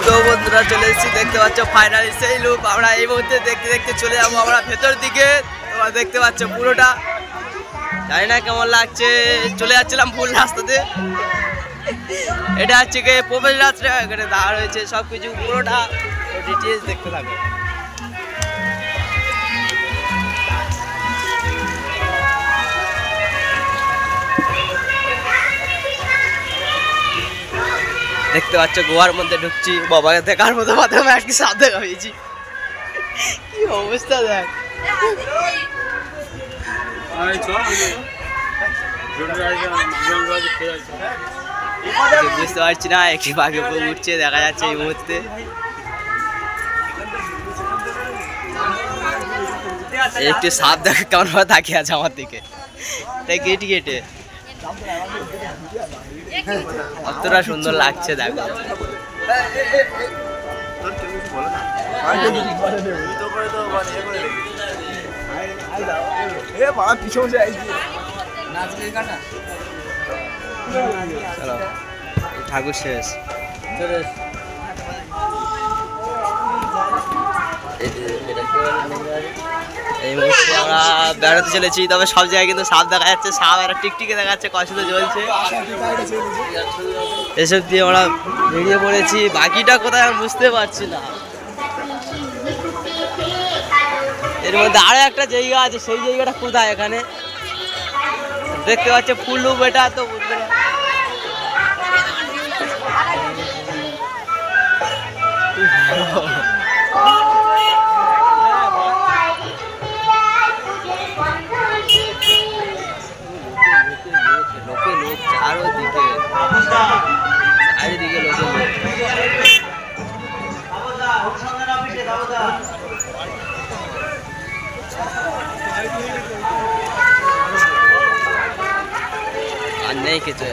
তো বন্ধুরা চলে এসেছি, দেখতে পাচ্ছ ফাইনালি সেই লুক। আমরা এই মুহূর্তে দেখতে দেখতে চলে যাবো আমরা ভেতর দিকে। তোমরা দেখতে পাচ্ছ পুরোটা, জানি না কেমন লাগছে। চলে যাচ্ছিলাম ভুল রাস্তাতে। এটা হচ্ছে গিয়ে প্রবেশ রাস্তা, এখানে দাঁড়া রয়েছে সব কিছু পুরোটা ডিটেলস দেখতে থাকো। দেখতে পাচ্ছ গোয়ার মধ্যে ঢুকছি, বাবাকে দেখার মতো প্রথমে আর কি সাপ দেখা হয়েছি। কি অবস্থা দেখ, বুঝতে পারছি না একটি বাঘে উঠছে, দেখা যাচ্ছে এই মুহূর্তে। একটি সাপ দেখে কেমন ভাবে তাকিয়ে আছে আমার দিকে, তাই কেটে কেটে কতটা সুন্দর লাগছে দেখো। ঠাকুর শেষ, এই মুহূর্তে আমরা বেড়াতে চলেছি। তবে সব জায়গায় কিন্তু সাপ দেখা যাচ্ছে, সাপ আর টিকটিকে দেখা যাচ্ছে, কষ্ট জ্বলছে। এসব দিয়ে আমরা বেরিয়ে পড়েছি, বাকিটা কোথায় আমি বুঝতে পারছি না। এর মধ্যে আরো একটা জায়গা আছে, সেই জায়গাটা কোথায়? এখানে দেখতে পাচ্ছে ফুল লুপ, এটা তো বুঝতে না। লোকে লোক চারদিকে, চারিদিকে লোকে লোক। আর নেই কিছু।